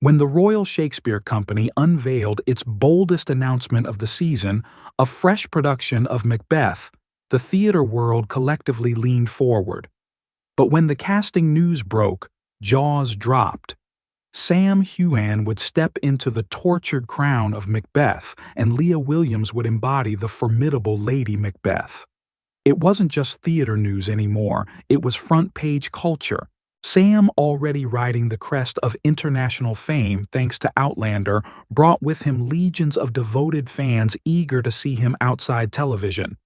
When the Royal Shakespeare Company unveiled its boldest announcement of the season, a fresh production of Macbeth, the theater world collectively leaned forward. But when the casting news broke, jaws dropped. Sam Heughan would step into the tortured crown of Macbeth, and Leah Williams would embody the formidable Lady Macbeth. It wasn't just theater news anymore, it was front-page culture. Sam, already riding the crest of international fame thanks to Outlander, brought with him legions of devoted fans eager to see him outside television.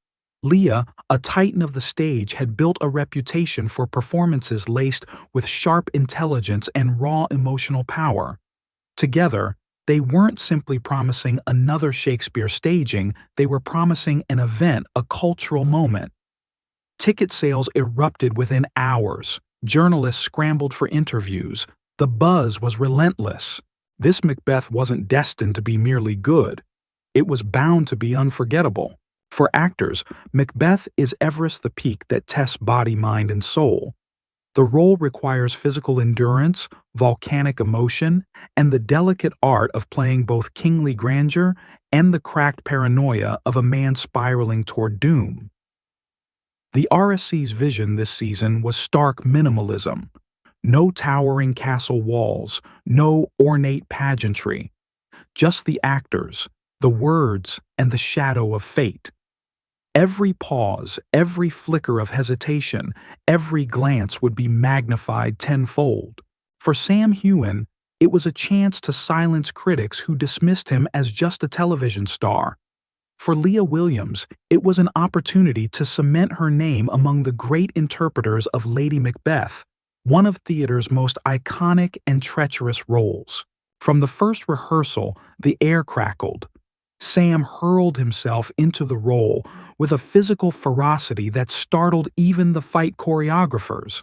Leah, a titan of the stage, had built a reputation for performances laced with sharp intelligence and raw emotional power. Together, they weren't simply promising another Shakespeare staging, they were promising an event, a cultural moment. Ticket sales erupted within hours. Journalists scrambled for interviews. The buzz was relentless. This Macbeth wasn't destined to be merely good. It was bound to be unforgettable. For actors, Macbeth is Everest the peak that tests body, mind, and soul. The role requires physical endurance, volcanic emotion, and the delicate art of playing both kingly grandeur and the cracked paranoia of a man spiraling toward doom. The RSC's vision this season was stark minimalism. No towering castle walls, no ornate pageantry. Just the actors, the words, and the shadow of fate. Every pause, every flicker of hesitation, every glance would be magnified tenfold. For Sam Heughan, it was a chance to silence critics who dismissed him as just a television star. For Leah Williams, it was an opportunity to cement her name among the great interpreters of Lady Macbeth, one of theater's most iconic and treacherous roles. From the first rehearsal, the air crackled. Sam hurled himself into the role with a physical ferocity that startled even the fight choreographers.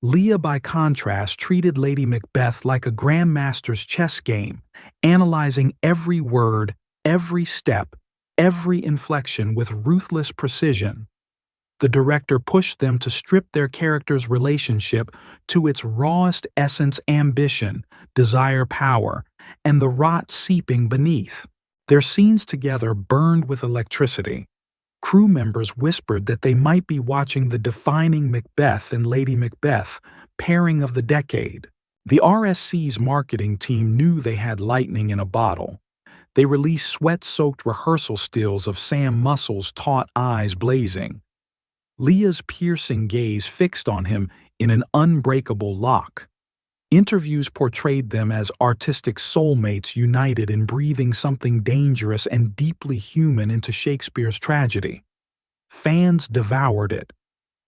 Leah, by contrast, treated Lady Macbeth like a grandmaster's chess game, analyzing every word, every step, every inflection with ruthless precision. The director pushed them to strip their characters' relationship to its rawest essence: ambition, desire, power, and the rot seeping beneath. Their scenes together burned with electricity. Crew members whispered that they might be watching the defining Macbeth and Lady Macbeth pairing of the decade. The RSC's marketing team knew they had lightning in a bottle. They released sweat-soaked rehearsal stills of Sam's muscles, taut eyes blazing. Leah's piercing gaze fixed on him in an unbreakable lock. Interviews portrayed them as artistic soulmates united in breathing something dangerous and deeply human into Shakespeare's tragedy. Fans devoured it.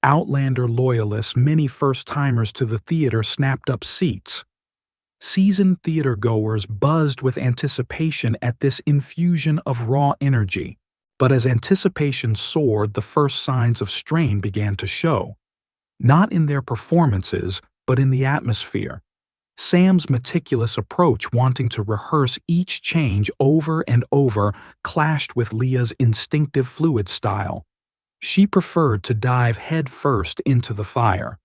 Outlander loyalists, many first-timers to the theater, snapped up seats. Seasoned theatergoers buzzed with anticipation at this infusion of raw energy. But as anticipation soared, the first signs of strain began to show. Not in their performances, but in the atmosphere. Sam's meticulous approach, wanting to rehearse each change over and over, clashed with Leah's instinctive fluid style. She preferred to dive headfirst into the fire.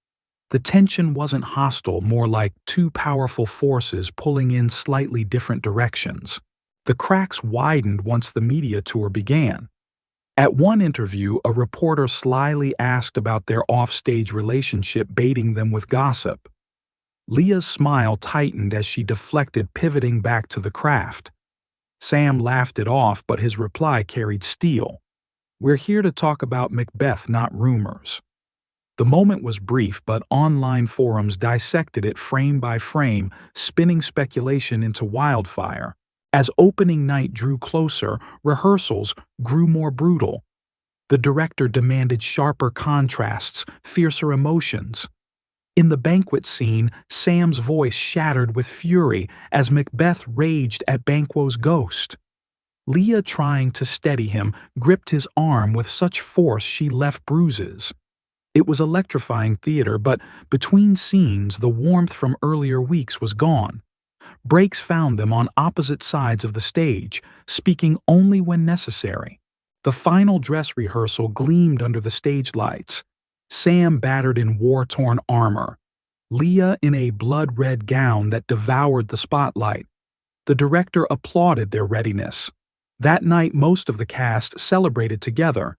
The tension wasn't hostile, more like two powerful forces pulling in slightly different directions. The cracks widened once the media tour began. At one interview, a reporter slyly asked about their offstage relationship, baiting them with gossip. Leah's smile tightened as she deflected, pivoting back to the craft. Sam laughed it off, but his reply carried steel. "We're here to talk about Macbeth, not rumors." The moment was brief, but online forums dissected it frame by frame, spinning speculation into wildfire. As opening night drew closer, rehearsals grew more brutal. The director demanded sharper contrasts, fiercer emotions. In the banquet scene, Sam's voice shattered with fury as Macbeth raged at Banquo's ghost. Leah, trying to steady him, gripped his arm with such force she left bruises. It was electrifying theater, but between scenes, the warmth from earlier weeks was gone. Breaks found them on opposite sides of the stage, speaking only when necessary. The final dress rehearsal gleamed under the stage lights. Sam battered in war-torn armor. Leah in a blood-red gown that devoured the spotlight. The director applauded their readiness. That night most of the cast celebrated together.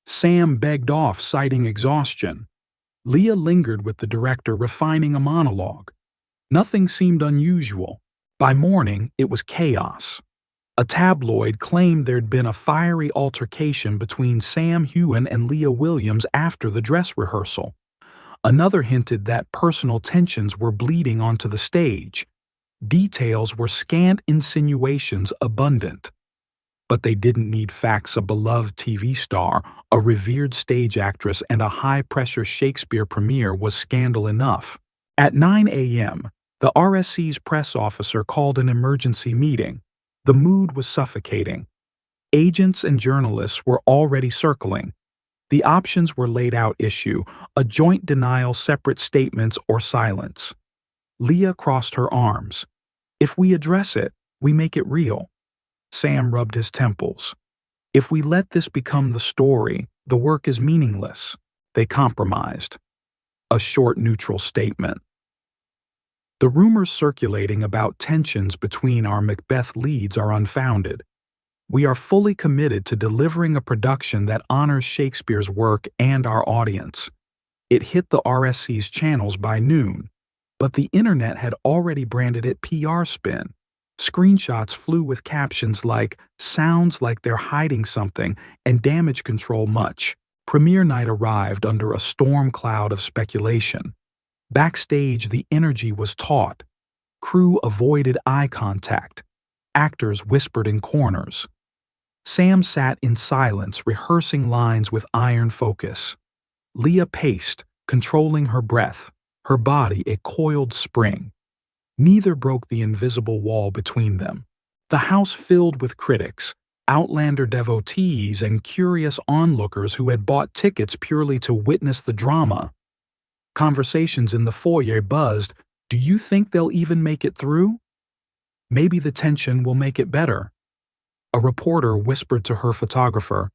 Sam begged off, citing exhaustion. Leah lingered with the director, refining a monologue. Nothing seemed unusual. By morning, it was chaos. A tabloid claimed there'd been a fiery altercation between Sam Heughan and Leah Williams after the dress rehearsal. Another hinted that personal tensions were bleeding onto the stage. Details were scant, insinuations abundant. But they didn't need facts. A beloved TV star, a revered stage actress, and a high-pressure Shakespeare premiere was scandal enough. At 9 a.m., the RSC's press officer called an emergency meeting. The mood was suffocating. Agents and journalists were already circling. The options were laid out: issue a joint denial, separate statements, or silence. Leah crossed her arms. If we address it, we make it real. Sam rubbed his temples. If we let this become the story, the work is meaningless. They compromised. A short, neutral statement. The rumors circulating about tensions between our Macbeth leads are unfounded. We are fully committed to delivering a production that honors Shakespeare's work and our audience. It hit the RSC's channels by noon, but the internet had already branded it PR spin. Screenshots flew with captions like "sounds like they're hiding something" and "damage control much." Premiere night arrived under a storm cloud of speculation. Backstage, the energy was taut. Crew avoided eye contact. Actors whispered in corners. Sam sat in silence, rehearsing lines with iron focus. Leah paced, controlling her breath, her body a coiled spring. Neither broke the invisible wall between them. The house filled with critics, Outlander devotees, and curious onlookers who had bought tickets purely to witness the drama. Conversations in the foyer buzzed. Do you think they'll even make it through? Maybe the tension will make it better. A reporter whispered to her photographer,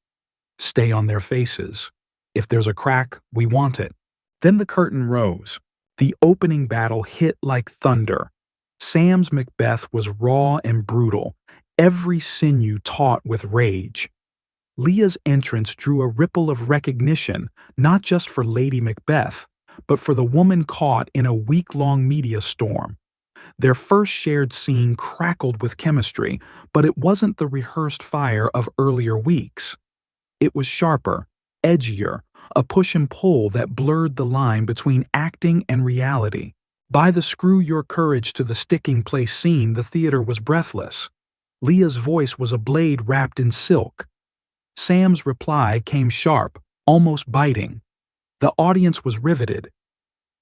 "Stay on their faces. If there's a crack, we want it." Then the curtain rose. The opening battle hit like thunder. Sam's Macbeth was raw and brutal, every sinew taut with rage. Leah's entrance drew a ripple of recognition, not just for Lady Macbeth, but for the woman caught in a week-long media storm. Their first shared scene crackled with chemistry, but it wasn't the rehearsed fire of earlier weeks. It was sharper, edgier, a push and pull that blurred the line between acting and reality. By the "screw your courage to the sticking place" scene, the theater was breathless. Leah's voice was a blade wrapped in silk. Sam's reply came sharp, almost biting. The audience was riveted.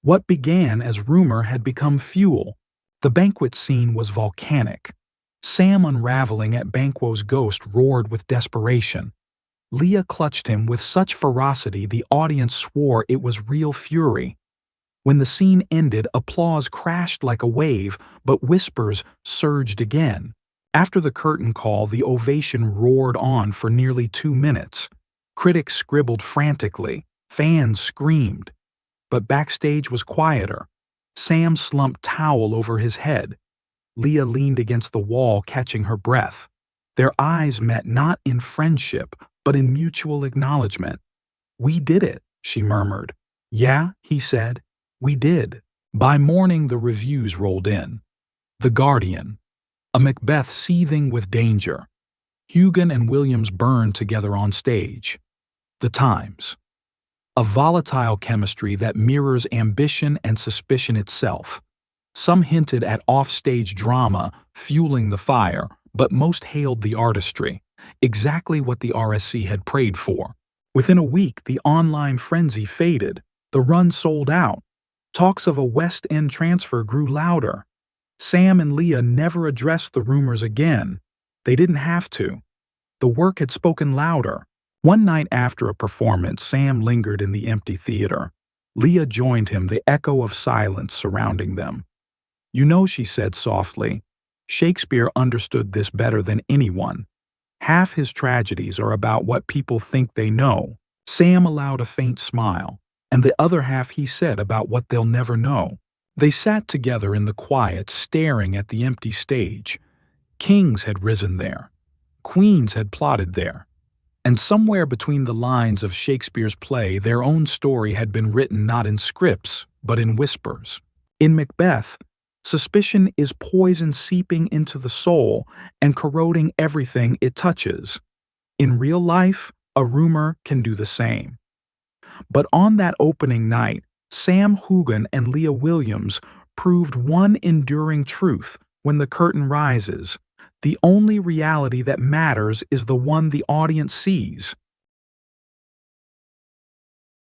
What began as rumor had become fuel. The banquet scene was volcanic. Sam, unraveling at Banquo's ghost, roared with desperation. Leah clutched him with such ferocity the audience swore it was real fury. When the scene ended, applause crashed like a wave, but whispers surged again. After the curtain call, the ovation roared on for nearly 2 minutes. Critics scribbled frantically. Fans screamed. But backstage was quieter. Sam slumped towel over his head. Leah leaned against the wall, catching her breath. Their eyes met, not in friendship, but in mutual acknowledgement. "We did it," she murmured. "Yeah," he said. "We did." By morning, the reviews rolled in. The Guardian. A Macbeth seething with danger. Heughan and Williams burned together on stage. The Times. A volatile chemistry that mirrors ambition and suspicion itself. Some hinted at off-stage drama fueling the fire, but most hailed the artistry, exactly what the RSC had prayed for. Within a week, the online frenzy faded. The run sold out. Talks of a West End transfer grew louder. Sam and Leah never addressed the rumors again. They didn't have to. The work had spoken louder. One night after a performance, Sam lingered in the empty theater. Leah joined him, the echo of silence surrounding them. "You know," she said softly, "Shakespeare understood this better than anyone. Half his tragedies are about what people think they know." Sam allowed a faint smile. "And the other half," he said, "about what they'll never know." They sat together in the quiet, staring at the empty stage. Kings had risen there. Queens had plotted there. And somewhere between the lines of Shakespeare's play, their own story had been written not in scripts, but in whispers. In Macbeth, suspicion is poison seeping into the soul and corroding everything it touches. In real life, a rumor can do the same. But on that opening night, Sam Hoogan and Leah Williams proved one enduring truth when the curtain rises. The only reality that matters is the one the audience sees.